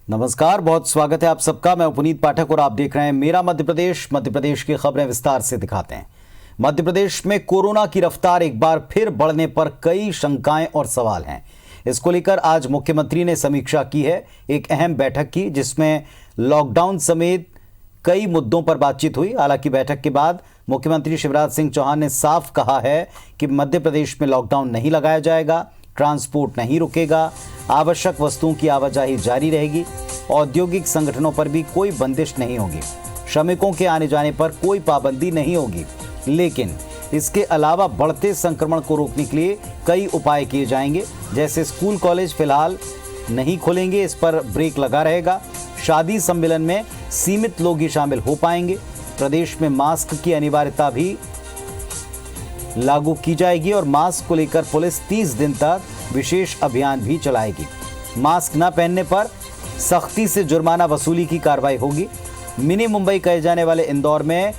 नमस्कार, बहुत स्वागत है आप सबका। मैं पुनीत पाठक और आप देख रहे हैं मेरा मध्य प्रदेश। मध्य प्रदेश की खबरें विस्तार से दिखाते हैं। मध्य प्रदेश में कोरोना की रफ्तार एक बार फिर बढ़ने पर कई शंकाएं और सवाल हैं। इसको लेकर आज मुख्यमंत्री ने समीक्षा की है, एक अहम बैठक की, जिसमें लॉकडाउन समेत कई मुद्दों पर बातचीत हुई। हालांकि बैठक के बाद मुख्यमंत्री शिवराज सिंह चौहान ने साफ कहा है कि मध्य प्रदेश में लॉकडाउन नहीं लगाया जाएगा, ट्रांसपोर्ट नहीं रुकेगा, आवश्यक वस्तुओं की आवाजाही जारी रहेगी, औद्योगिक संगठनों पर भी कोई बंदिश नहीं होगी, श्रमिकों के आने जाने पर कोई पाबंदी नहीं होगी। लेकिन इसके अलावा बढ़ते संक्रमण को रोकने के लिए कई उपाय किए जाएंगे, जैसे स्कूल कॉलेज फिलहाल नहीं खोलेंगे, इस पर ब्रेक लगा रहेगा। शादी सम्मेलन में सीमित लोग ही शामिल हो पाएंगे। प्रदेश में मास्क की अनिवार्यता भी लागू की जाएगी और मास्क को लेकर पुलिस 30 दिन तक विशेष अभियान भी चलाएगी। मास्क न पहनने पर सख्ती से जुर्माना वसूली की कार्रवाई होगी। मिनी मुंबई कहे जाने वाले इंदौर में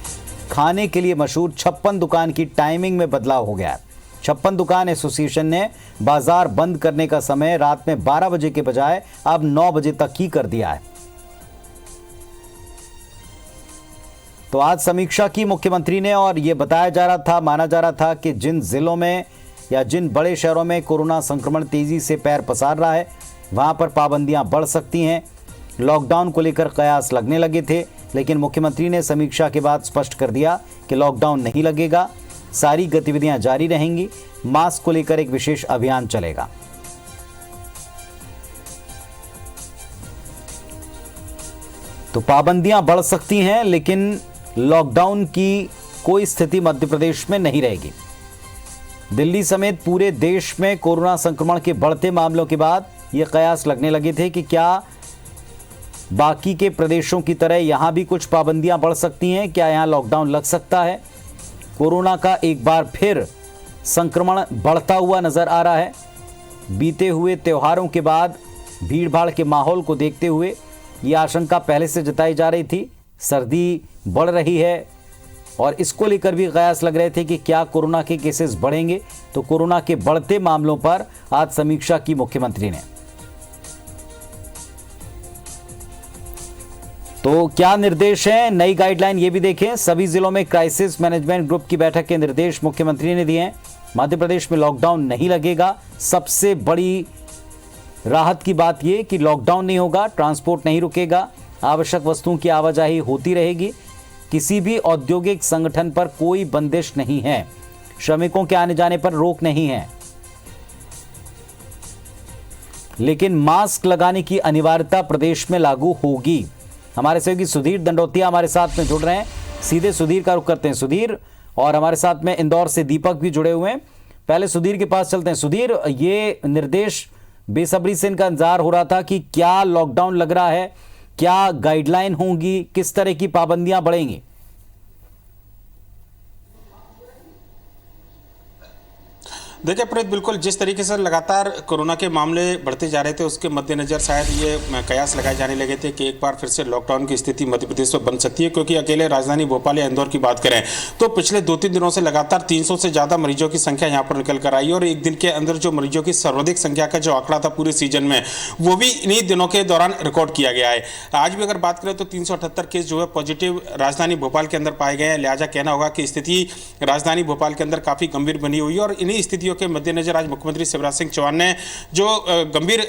खाने के लिए मशहूर 56 दुकान की टाइमिंग में बदलाव हो गया है। 56 दुकान एसोसिएशन ने बाजार बंद करने का समय रात में 12 बजे के बजाय अब 9 बजे तक ही कर दिया है। तो आज समीक्षा की मुख्यमंत्री ने और यह बताया जा रहा था, माना जा रहा था कि जिन जिलों में या जिन बड़े शहरों में कोरोना संक्रमण तेजी से पैर पसार रहा है, वहां पर पाबंदियां बढ़ सकती हैं। लॉकडाउन को लेकर कयास लगने लगे थे, लेकिन मुख्यमंत्री ने समीक्षा के बाद स्पष्ट कर दिया कि लॉकडाउन नहीं लगेगा, सारी गतिविधियां जारी रहेंगी। मास्क को लेकर एक विशेष अभियान चलेगा। तो पाबंदियां बढ़ सकती हैं, लेकिन लॉकडाउन की कोई स्थिति मध्य प्रदेश में नहीं रहेगी। दिल्ली समेत पूरे देश में कोरोना संक्रमण के बढ़ते मामलों के बाद यह कयास लगने लगे थे कि क्या बाकी के प्रदेशों की तरह यहां भी कुछ पाबंदियां बढ़ सकती हैं, क्या यहां लॉकडाउन लग सकता है। कोरोना का एक बार फिर संक्रमण बढ़ता हुआ नजर आ रहा है। बीते हुए त्योहारों के बाद भीड़भाड़ के माहौल को देखते हुए यह आशंका पहले से जताई जा रही थी, सर्दी बढ़ रही है और इसको लेकर भी कयास लग रहे थे कि क्या कोरोना के केसेस बढ़ेंगे। तो कोरोना के बढ़ते मामलों पर आज समीक्षा की मुख्यमंत्री ने। तो क्या निर्देश हैं, नई गाइडलाइन ये भी देखें। सभी जिलों में क्राइसिस मैनेजमेंट ग्रुप की बैठक के निर्देश मुख्यमंत्री ने दिए हैं। मध्य प्रदेश में लॉकडाउन नहीं लगेगा। सबसे बड़ी राहत की बात यह कि लॉकडाउन नहीं होगा, ट्रांसपोर्ट नहीं रुकेगा, आवश्यक वस्तुओं की आवाजाही होती रहेगी, किसी भी औद्योगिक संगठन पर कोई बंदिश नहीं है, श्रमिकों के आने जाने पर रोक नहीं है। लेकिन मास्क लगाने की अनिवार्यता प्रदेश में लागू होगी। हमारे सहयोगी सुधीर दंडोतिया हमारे साथ में जुड़ रहे हैं, सीधे सुधीर का रुख करते हैं। सुधीर, और हमारे साथ में इंदौर से दीपक भी जुड़े हुए हैं। पहले सुधीर के पास चलते हैं। सुधीर, ये निर्देश बेसब्री से इनका इंतजार हो रहा था कि क्या लॉकडाउन लग रहा है, क्या गाइडलाइन होंगी, किस तरह की पाबंदियां बढ़ेंगी। देखिए प्रीत, बिल्कुल जिस तरीके से लगातार कोरोना के मामले बढ़ते जा रहे थे, उसके मद्देनजर शायद ये कयास लगाए जाने लगे थे कि एक बार फिर से लॉकडाउन की स्थिति मध्य प्रदेश में बन सकती है। क्योंकि अकेले राजधानी भोपाल या इंदौर की बात करें तो पिछले 2-3 दिनों से लगातार 300 से ज़्यादा मरीजों की संख्या यहाँ पर निकल कर आई और एक दिन के अंदर जो मरीजों की सर्वाधिक संख्या का जो आंकड़ा था पूरे सीजन में, वो भी इन्हीं दिनों के दौरान रिकॉर्ड किया गया है। आज भी अगर बात करें तो 378 केस जो है पॉजिटिव राजधानी भोपाल के अंदर पाए गए हैं। लिहाजा कहना होगा कि स्थिति राजधानी भोपाल के अंदर काफ़ी गंभीर बनी हुई है और इन्हीं स्थितियों के मद्देनजर आज मुख्यमंत्री शिवराज सिंह चौहान ने जो गंभीर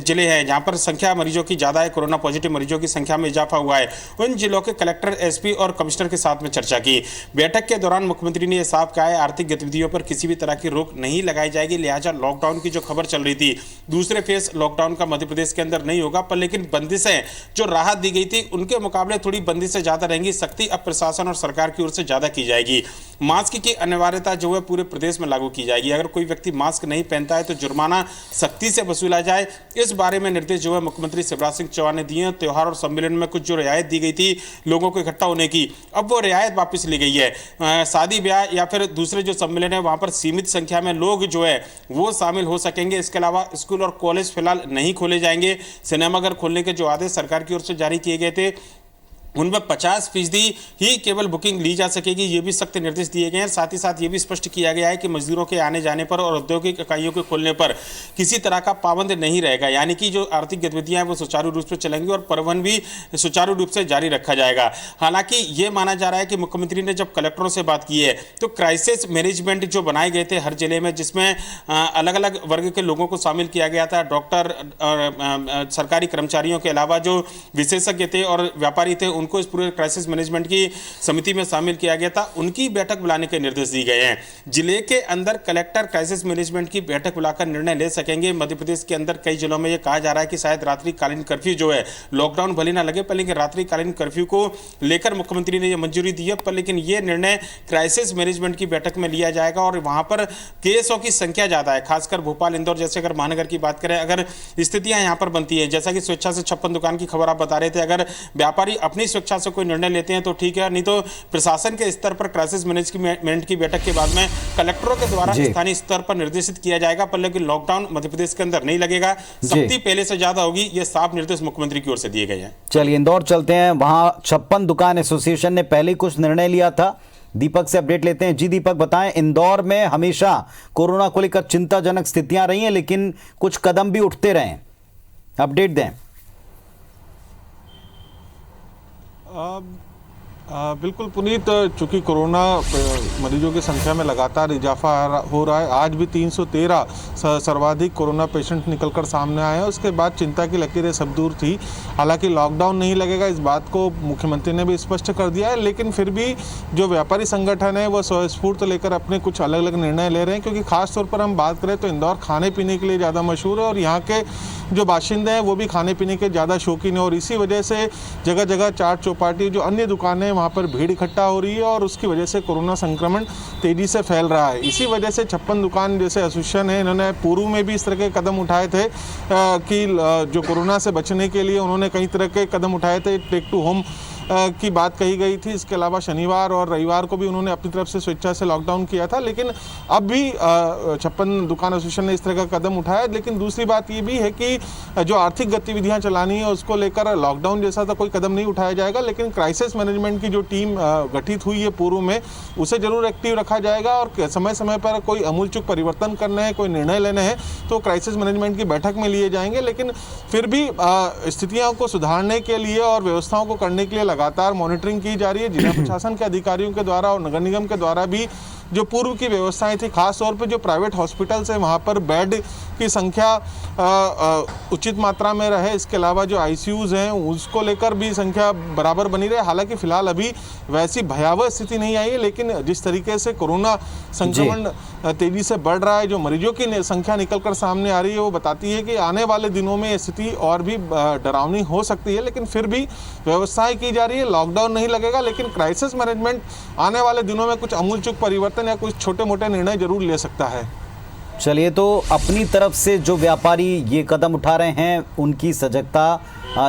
जिले हैं जहां पर संख्या मरीजों की ज्यादा है, कोरोना पॉजिटिव मरीजों की संख्या में इजाफा हुआ है, उन जिलों के कलेक्टर, एसपी और कमिश्नर के साथ में चर्चा की। बैठक के दौरान मुख्यमंत्री ने यह साफ कहा है आर्थिक गतिविधियों पर किसी भी तरह की रोक नहीं लगाई जाएगी। लिहाजा लॉकडाउन की जो खबर चल रही थी, दूसरे फेज लॉकडाउन का मध्य प्रदेश के अंदर नहीं होगा, पर लेकिन बंदिशें जो राहत दी गई थी उनके मुकाबले थोड़ी बंदिशें ज्यादा रहेंगी। सख्ती अब प्रशासन और सरकार की ओर से ज्यादा की जाएगी। मास्क की अनिवार्यता जो है पूरे प्रदेश में लागू की जाएगी। अगर कोई व्यक्ति मास्क नहीं पहनता है तो जुर्माना सख्ती से वसूला जाए। इस बारे में निर्देश जो है मुख्यमंत्री शिवराज सिंह चौहान ने दिए। त्योहार और सम्मेलन में कुछ जो रियायत दी गई थी लोगों को इकट्ठा होने की, अब वो रियायत वापस ली गई है। शादी ब्याह या फिर दूसरे जो सम्मेलन है वहां पर सीमित संख्या में लोग जो है वो शामिल हो सकेंगे। इसके अलावा स्कूल और कॉलेज फिलहाल नहीं खोले जाएंगे। सिनेमाघर खोलने के जो आदेश सरकार की ओर से जारी किए गए थे उनमें 50% ही केवल बुकिंग ली जा सकेगी, ये भी सख्त निर्देश दिए गए हैं। साथ ही साथ ये भी स्पष्ट किया गया है कि मजदूरों के आने जाने पर और औद्योगिक इकाइयों के खोलने पर किसी तरह का पाबंद नहीं रहेगा, यानी कि जो आर्थिक गतिविधियां हैं वो सुचारू रूप से चलेंगी और परिवहन भी सुचारू रूप से जारी रखा जाएगा। हालांकि ये माना जा रहा है कि मुख्यमंत्री ने जब कलेक्टरों से बात की है तो क्राइसिस मैनेजमेंट जो बनाए गए थे हर जिले में, जिसमें अलग अलग वर्ग के लोगों को शामिल किया गया था, डॉक्टर और सरकारी कर्मचारियों के अलावा जो विशेषज्ञ थे और व्यापारी थे, उनको इस पूरे क्राइसिस मैनेजमेंट की समिति में शामिल किया गया था। उनकी बैठक बुलाने के निर्देश दिए गए हैं। जिले के अंदर कलेक्टर क्राइसिस मैनेजमेंट की बैठक बुलाकर निर्णय ले सकेंगे। मध्य प्रदेश के अंदर कई जिलों में यह कहा जा रहा है कि शायद रात्रिकालीन कर्फ्यू जो है, लॉकडाउन भले ना लगे पर लेकिन रात्रिकालीन कर्फ्यू को लेकर मुख्यमंत्री ने यह मंजूरी दी है, पर लेकिन यह निर्णय क्राइसिस मैनेजमेंट की बैठक में लिया जाएगा। और वहां पर केसों की संख्या ज्यादा है, खासकर भोपाल, इंदौर जैसे अगर महानगर की बात करें, अगर स्थितियां यहां पर बनती है, जैसा कि स्वेच्छा से 56 दुकान की खबर आप बता रहे थे, अगर व्यापारी अपनी स्वेच्छा से कोई निर्णय लेते हैं तो ठीक है, नहीं तो प्रशासन के स्तर पर क्राइसिस मैनेजमेंट की बैठक के बाद में कलेक्टरों के द्वारा स्थानीय स्तर पर निर्देशित किया जाएगा। पर लेकिन लॉकडाउन मध्य प्रदेश के अंदर नहीं लगेगा, सख्ती पहले से ज्यादा होगी, ये साफ निर्देश मुख्यमंत्री की ओर से दिए गए हैं। चलिए इंदौर चलते हैं, वहां 56 दुकान एसोसिएशन ने पहले कुछ निर्णय लिया था। दीपक से अपडेट लेते हैं। जी दीपक, बताएं, इंदौर में हमेशा कोरोना को लेकर चिंताजनक स्थितियां रही हैं, लेकिन कुछ कदम भी उठते रहे, अपडेट दें। बिल्कुल पुनीत, चूंकि कोरोना मरीजों की संख्या में लगातार इजाफा हो रहा है, आज भी 313 सर्वाधिक कोरोना पेशेंट निकलकर सामने आए हैं। उसके बाद चिंता की लकीरें सब दूर थी। हालांकि लॉकडाउन नहीं लगेगा, इस बात को मुख्यमंत्री ने भी स्पष्ट कर दिया है, लेकिन फिर भी जो व्यापारी संगठन है वो स्वस्फूर्त लेकर अपने कुछ अलग अलग निर्णय ले रहे हैं। क्योंकि खासतौर पर हम बात करें तो इंदौर खाने पीने के लिए ज़्यादा मशहूर है और यहाँ के जो बाशिंदे हैं वो भी खाने पीने के ज़्यादा शौकीन है, और इसी वजह से जगह जगह चाट चौपाटी जो अन्य दुकानें वहाँ पर भीड़ इकट्ठा हो रही है और उसकी वजह से कोरोना संक्रमण तेज़ी से फैल रहा है। इसी वजह से 56 दुकान जैसे एसोसिएशन है, इन्होंने पूर्व में भी इस तरह के कदम उठाए थे कि जो कोरोना से बचने के लिए उन्होंने कई तरह के कदम उठाए थे। टेक टू होम की बात कही गई थी। इसके अलावा शनिवार और रविवार को भी उन्होंने अपनी तरफ से स्वेच्छा से लॉकडाउन किया था, लेकिन अब भी 56 दुकान एसोसिएशन ने इस तरह का कदम उठाया। लेकिन दूसरी बात ये भी है कि जो आर्थिक गतिविधियां चलानी है उसको लेकर लॉकडाउन जैसा तो कोई कदम नहीं उठाया जाएगा, लेकिन क्राइसिस मैनेजमेंट की जो टीम गठित हुई है पूर्व में, उसे जरूर एक्टिव रखा जाएगा और समय समय पर कोई अमूलचूक परिवर्तन करने हैं, कोई निर्णय लेने हैं तो क्राइसिस मैनेजमेंट की बैठक में लिए जाएंगे। लेकिन फिर भी स्थितियों को सुधारने के लिए और व्यवस्थाओं को करने के लिए लगातार मॉनिटरिंग की जा रही है। जिला प्रशासन के अधिकारियों के द्वारा और नगर निगम के द्वारा भी जो पूर्व की व्यवस्थाएं थी, खास तौर पे जो प्राइवेट हॉस्पिटल्स है वहाँ पर बेड की संख्या उचित मात्रा में रहे। इसके अलावा जो आईसीयूज़ हैं उसको लेकर भी संख्या बराबर बनी रहे। हालांकि फिलहाल अभी वैसी भयावह स्थिति नहीं आई है, लेकिन जिस तरीके से कोरोना संक्रमण तेजी से बढ़ रहा है, जो मरीजों की संख्या निकलकर सामने आ रही है, वो बताती है कि आने वाले दिनों में स्थिति और भी डरावनी हो सकती है। लेकिन फिर भी व्यवस्थाएं की जा रही है, लॉकडाउन नहीं लगेगा, लेकिन क्राइसिस मैनेजमेंट आने वाले दिनों में कुछ अमूलचूक परिवर्तन या कुछ छोटे मोटे निर्णय जरूर ले सकता है। चलिए, तो अपनी तरफ से जो व्यापारी ये कदम उठा रहे हैं उनकी सजगता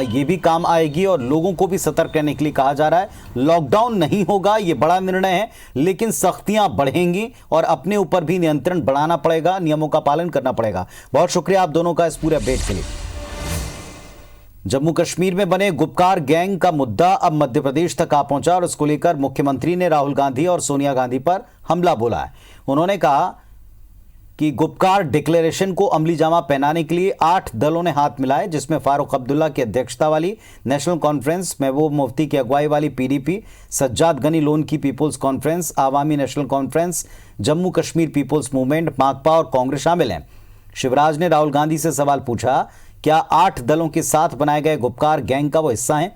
ये भी काम आएगी और लोगों को भी सतर्क रहने के लिए कहा जा रहा है। लॉकडाउन नहीं होगा, ये बड़ा निर्णय है, लेकिन सख्तियां बढ़ेंगी और अपने ऊपर भी नियंत्रण बढ़ाना पड़ेगा, नियमों का पालन करना पड़ेगा। बहुत शुक्रिया आप दोनों का इस पूरे अपडेट के लिए। जम्मू कश्मीर में बने गुपकार गैंग का मुद्दा अब मध्य प्रदेश तक आ पहुंचा और उसको लेकर मुख्यमंत्री ने राहुल गांधी और सोनिया गांधी पर हमला बोला है। उन्होंने कहा कि गुपकार डिक्लेरेशन को अमली जामा पहनाने के लिए 8 दलों ने हाथ मिलाए, जिसमें फारूक अब्दुल्ला की अध्यक्षता वाली नेशनल कॉन्फ्रेंस, महबूब मुफ्ती की अगुवाई वाली पीडीपी, सज्जाद गनी लोन की People's Conference, Awami National Conference, Jammu Kashmir People's Movement, Makpa और कांग्रेस शामिल हैं। शिवराज ने राहुल गांधी से सवाल पूछा, क्या 8 दलों के साथ बनाए गए गुपकार गैंग का वो हिस्सा है?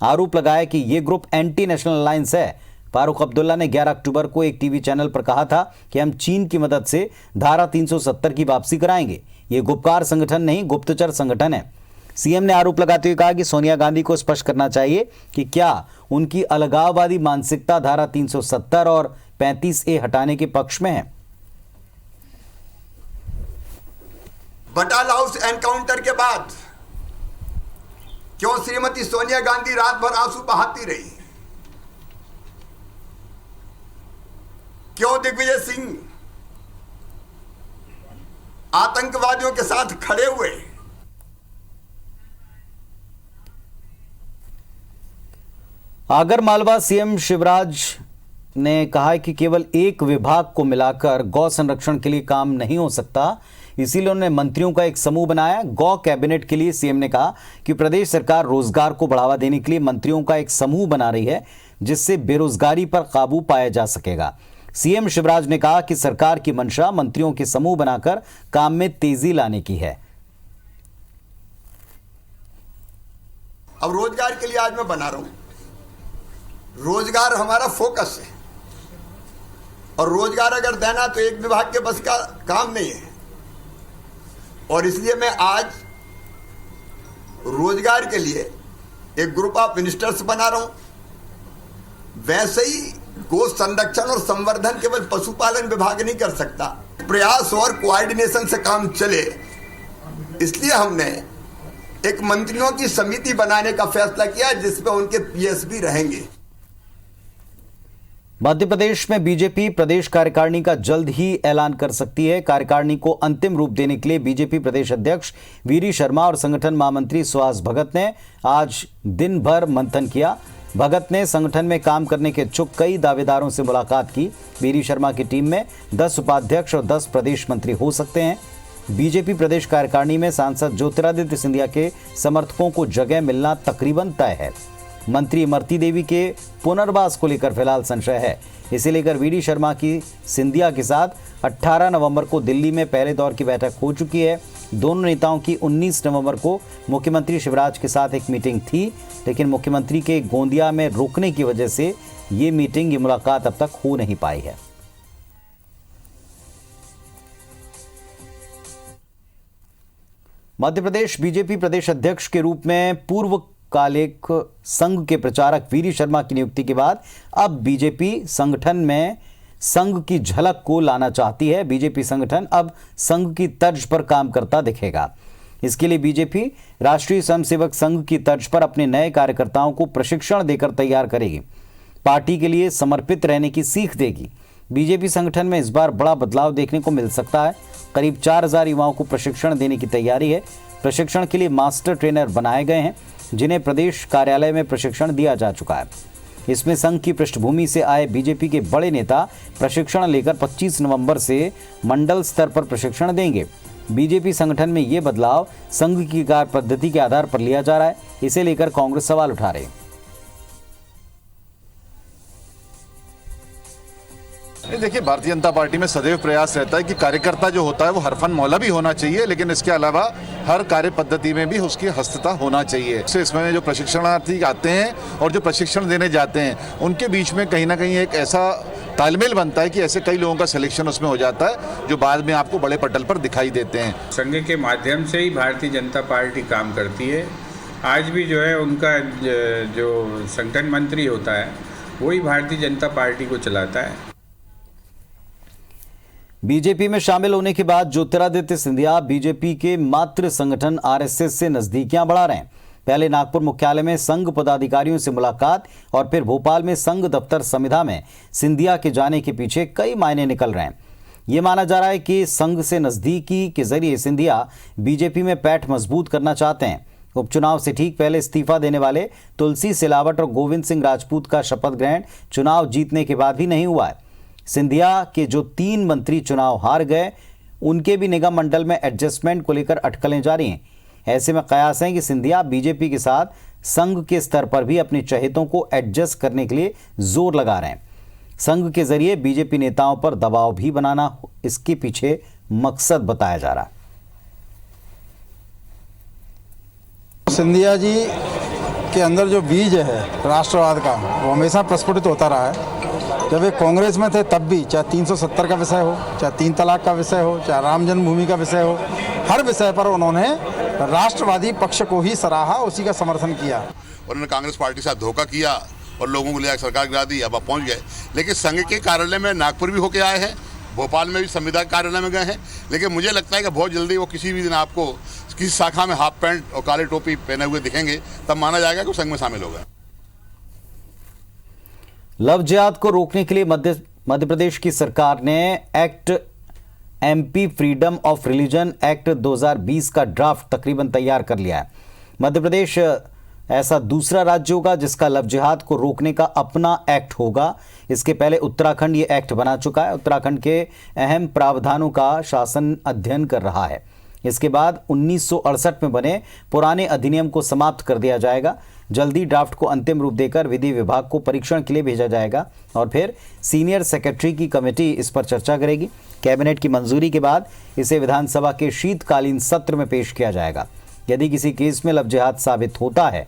आरोप लगाया कि ये ग्रुप एंटी नेशनल अलायंस है। फारूक अब्दुल्ला ने 11 अक्टूबर को एक टीवी चैनल पर कहा था कि हम चीन की मदद से धारा 370 की वापसी कराएंगे। ये गुपकार संगठन नहीं, गुप्तचर संगठन है। सीएम ने आरोप लगाते हुए कहा कि सोनिया गांधी को स्पष्ट करना चाहिए कि क्या उनकी अलगाववादी मानसिकता धारा 370 और 35A हटाने के पक्ष में है। बटाला हाउस एनकाउंटर के बाद क्यों श्रीमती सोनिया गांधी रात भर आंसू बहाती रही? क्यों दिग्विजय सिंह आतंकवादियों के साथ खड़े हुए? आगरमालवा सीएम शिवराज ने कहा है कि केवल एक विभाग को मिलाकर गौ संरक्षण के लिए काम नहीं हो सकता, इसीलिए उन्होंने मंत्रियों का एक समूह बनाया। गौ कैबिनेट के लिए सीएम ने कहा कि प्रदेश सरकार रोजगार को बढ़ावा देने के लिए मंत्रियों का एक समूह बना रही है, जिससे बेरोजगारी पर काबू पाया जा सकेगा। सीएम शिवराज ने कहा कि सरकार की मंशा मंत्रियों के समूह बनाकर काम में तेजी लाने की है। अब रोजगार के लिए आज मैं बना रहा हूं, रोजगार हमारा फोकस है और रोजगार अगर देना तो एक विभाग के बस का काम नहीं है, और इसलिए मैं आज रोजगार के लिए एक ग्रुप ऑफ मिनिस्टर्स बना रहा हूं। वैसे ही गो संरक्षण और संवर्धन केवल पशुपालन विभाग नहीं कर सकता, प्रयास और कोऑर्डिनेशन से काम चले, इसलिए हमने एक मंत्रियों की समिति बनाने का फैसला किया जिसमें उनके पीएस भी रहेंगे। मध्य प्रदेश में बीजेपी प्रदेश कार्यकारिणी का जल्द ही ऐलान कर सकती है। कार्यकारिणी को अंतिम रूप देने के लिए बीजेपी प्रदेश अध्यक्ष वीरी शर्मा और संगठन महामंत्री सुहास भगत ने आज दिन भर मंथन किया। भगत ने संगठन में काम करने के इच्छुक कई दावेदारों से मुलाकात की। वीरी शर्मा की टीम में 10 उपाध्यक्ष और 10 प्रदेश मंत्री हो सकते हैं। बीजेपी प्रदेश कार्यकारिणी में सांसद ज्योतिरादित्य सिंधिया के समर्थकों को जगह मिलना तकरीबन तय है। मंत्री इमरती देवी के पुनर्वास को लेकर फिलहाल संशय है। इसे लेकर वीडी शर्मा की सिंधिया के साथ 18 नवंबर को दिल्ली में पहले दौर की बैठक हो चुकी है। दोनों नेताओं की 19 नवंबर को मुख्यमंत्री शिवराज के साथ एक मीटिंग थी, लेकिन मुख्यमंत्री के गोंदिया में रोकने की वजह से ये मुलाकात अब तक हो नहीं पाई है। मध्य प्रदेश बीजेपी प्रदेश अध्यक्ष के रूप में पूर्व कालिक संघ के प्रचारक वीरी शर्मा की नियुक्ति के बाद अब बीजेपी संगठन में संघ की झलक को लाना चाहती है। बीजेपी संगठन अब संघ की तर्ज पर काम करता दिखेगा। इसके लिए बीजेपी राष्ट्रीय स्वयंसेवक संघ की तर्ज पर अपने नए कार्यकर्ताओं को प्रशिक्षण देकर तैयार करेगी, पार्टी के लिए समर्पित रहने की सीख देगी। बीजेपी संगठन में इस बार बड़ा बदलाव देखने को मिल सकता है। करीब 4000 युवाओं को प्रशिक्षण देने की तैयारी है। प्रशिक्षण के लिए मास्टर ट्रेनर बनाए गए हैं, जिन्हें प्रदेश कार्यालय में प्रशिक्षण दिया जा चुका है। इसमें संघ की पृष्ठभूमि से आए बीजेपी के बड़े नेता प्रशिक्षण लेकर 25 नवंबर से मंडल स्तर पर प्रशिक्षण देंगे। बीजेपी संगठन में ये बदलाव संघ की कार्य पद्धति के आधार पर लिया जा रहा है। इसे लेकर कांग्रेस सवाल उठा रही है। देखिए, भारतीय जनता पार्टी में सदैव प्रयास रहता है कि कार्यकर्ता जो होता है वो हरफन मौला भी होना चाहिए, लेकिन इसके अलावा हर कार्य पद्धति में भी उसकी हस्तता होना चाहिए। इसमें जो प्रशिक्षणार्थी आते हैं और जो प्रशिक्षण देने जाते हैं उनके बीच में कहीं ना कहीं एक ऐसा तालमेल बनता है कि ऐसे कई लोगों का सिलेक्शन उसमें हो जाता है जो बाद में आपको बड़े पटल पर दिखाई देते हैं। संघ के माध्यम से ही भारतीय जनता पार्टी काम करती है। आज भी जो है उनका जो संगठन मंत्री होता है वही भारतीय जनता पार्टी को चलाता है। बीजेपी में शामिल होने के बाद ज्योतिरादित्य सिंधिया बीजेपी के मातृ संगठन आरएसएस से नजदीकियां बढ़ा रहे हैं। पहले नागपुर मुख्यालय में संघ पदाधिकारियों से मुलाकात और फिर भोपाल में संघ दफ्तर समिधा में सिंधिया के जाने के पीछे कई मायने निकल रहे हैं। यह माना जा रहा है कि संघ से नजदीकी के जरिए सिंधिया बीजेपी में पैठ मजबूत करना चाहते हैं। उपचुनाव से ठीक पहले इस्तीफा देने वाले तुलसी सिलावट और गोविंद सिंह राजपूत का शपथ ग्रहण चुनाव जीतने के बाद ही नहीं हुआ है। सिंधिया के जो 3 मंत्री चुनाव हार गए, उनके भी निगम मंडल में एडजस्टमेंट को लेकर अटकलें जारी हैं। ऐसे में कयास है कि सिंधिया बीजेपी के साथ संघ के स्तर पर भी अपने चहेतों को एडजस्ट करने के लिए जोर लगा रहे हैं। संघ के जरिए बीजेपी नेताओं पर दबाव भी बनाना इसके पीछे मकसद बताया जा रहा है। सिंधिया जी के अंदर जो बीज है राष्ट्रवाद का, वो हमेशा प्रस्फुटित होता रहा है। जब वे कांग्रेस में थे तब भी, चाहे 370 का विषय हो, चाहे 3 तलाक का विषय हो, चाहे राम जन्मभूमि का विषय हो, हर विषय पर उन्होंने राष्ट्रवादी पक्ष को ही सराहा, उसी का समर्थन किया। उन्होंने कांग्रेस पार्टी के साथ धोखा किया और लोगों को ले आकर सरकार गिरा दी। अब आप पहुंच गए, लेकिन संघ के कार्यालय में नागपुर भी होके आए हैं, भोपाल में भी संविदा कार्यालय में गए हैं। लेकिन मुझे लगता है कि बहुत जल्दी वो किसी भी दिन आपको किसी शाखा में हाफ पैंट और काली टोपी पहने हुए दिखेंगे, तब माना जाएगा कि संघ में शामिल हो गए। लव जिहाद को रोकने के लिए मध्य प्रदेश की सरकार ने act MP freedom of religion act 2020 का ड्राफ्ट तकरीबन तैयार कर लिया है। मध्य प्रदेश ऐसा दूसरा राज्य होगा जिसका लव जिहाद को रोकने का अपना एक्ट होगा। इसके पहले उत्तराखंड ये एक्ट बना चुका है। उत्तराखंड के अहम प्रावधानों का शासन अध्ययन कर रहा है। इसके बाद 1968 में बने पुराने अधिनियम को समाप्त कर दिया जाएगा। जल्दी ड्राफ्ट को अंतिम रूप देकर विधि विभाग को परीक्षण के लिए भेजा जाएगा और फिर सीनियर सेक्रेटरी की कमेटी इस पर चर्चा करेगी। कैबिनेट की मंजूरी के बाद इसे विधानसभा के शीतकालीन सत्र में पेश किया जाएगा। यदि किसी केस में लव जिहाद साबित होता है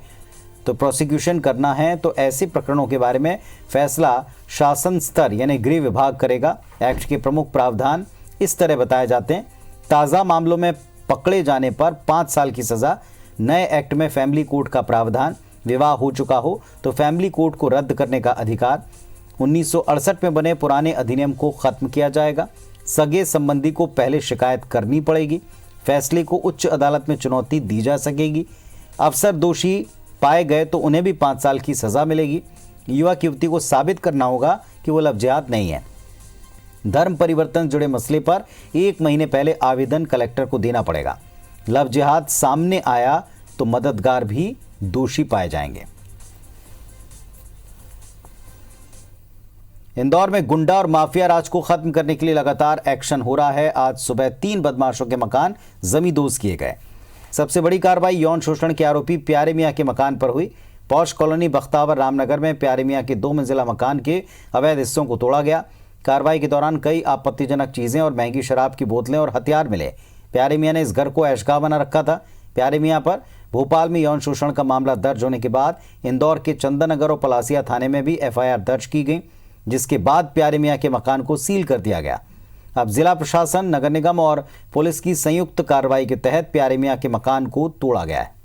तो प्रोसिक्यूशन करना है तो ऐसे प्रकरणों के बारे में फैसला शासन स्तर यानी गृह विभाग करेगा। एक्ट के प्रमुख प्रावधान इस तरह बताए जाते हैं। ताज़ा मामलों में पकड़े जाने पर 5 साल की सज़ा। नए एक्ट में फैमिली कोर्ट का प्रावधान। विवाह हो चुका हो तो फैमिली कोर्ट को रद्द करने का अधिकार। 1968 में बने पुराने अधिनियम को खत्म किया जाएगा। सगे संबंधी को पहले शिकायत करनी पड़ेगी। फैसले को उच्च अदालत में चुनौती दी जा सकेगी। अफसर दोषी पाए गए तो उन्हें भी 5 साल की सज़ा मिलेगी। युवक युवती को साबित करना होगा कि वो लव जिहाद नहीं है। धर्म परिवर्तन जुड़े मसले पर 1 महीने पहले आवेदन कलेक्टर को देना पड़ेगा। लव जिहाद सामने आया तो मददगार भी दोषी पाए जाएंगे। इंदौर में गुंडा और माफिया राज को खत्म करने के लिए लगातार एक्शन हो रहा है। आज सुबह 3 बदमाशों के मकान जमींदोज किए गए। सबसे बड़ी कार्रवाई यौन शोषण के आरोपी प्यारे मियां के मकान पर हुई। पौष कॉलोनी बख्तावर रामनगर में प्यारे मियां के 2 मंजिला मकान के अवैध हिस्सों को तोड़ा गया। कार्रवाई के दौरान कई आपत्तिजनक चीजें और महंगी शराब की बोतलें और हथियार मिले। प्यारे मियां ने इस घर को ऐशगाह बना रखा था। प्यारे मियां पर भोपाल में यौन शोषण का मामला दर्ज होने के बाद इंदौर के चंदननगर और पलासिया थाने में भी एफआईआर दर्ज की गई, जिसके बाद प्यारे मियां के मकान को सील कर दिया गया। अब जिला प्रशासन, नगर निगम और पुलिस की संयुक्त कार्रवाई के तहत प्यारे मियां के मकान को तोड़ा गया है।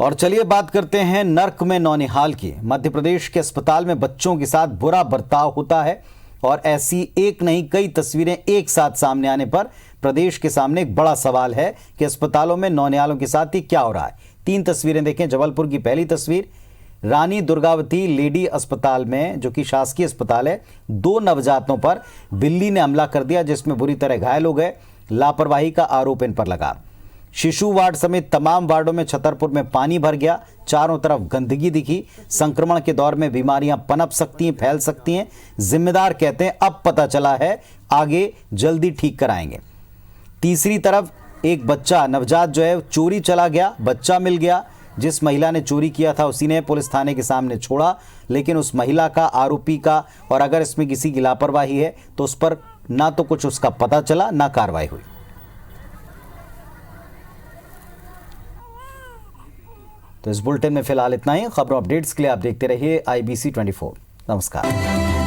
और चलिए बात करते हैं नर्क में नौनिहाल की। मध्य प्रदेश के अस्पताल में बच्चों के साथ बुरा बर्ताव होता है और ऐसी एक नहीं कई तस्वीरें एक साथ सामने आने पर प्रदेश के सामने एक बड़ा सवाल है कि अस्पतालों में नौनिहालों के साथ ही क्या हो रहा है। 3 तस्वीरें देखें। जबलपुर की पहली तस्वीर, रानी दुर्गावती लेडी अस्पताल में, जो कि शासकीय अस्पताल है, 2 नवजातों पर बिल्ली ने हमला कर दिया जिसमें बुरी तरह घायल हो गए। लापरवाही का आरोप इन पर लगा। शिशु वार्ड समेत तमाम वार्डों में छतरपुर में पानी भर गया। चारों तरफ गंदगी दिखी। संक्रमण के दौर में बीमारियां पनप सकती हैं, फैल सकती हैं। जिम्मेदार कहते हैं अब पता चला है, आगे जल्दी ठीक कराएंगे। तीसरी तरफ एक बच्चा नवजात जो है चोरी चला गया, बच्चा मिल गया। जिस महिला ने चोरी किया था उसी ने पुलिस थाने के सामने छोड़ा, लेकिन उस महिला का, आरोपी का, और अगर इसमें किसी की लापरवाही है तो उस पर ना तो कुछ उसका पता चला ना कार्रवाई हुई। तो इस बुलेटिन में फिलहाल इतना ही। खबरों अपडेट्स के लिए आप देखते रहिए IBC 24। नमस्कार।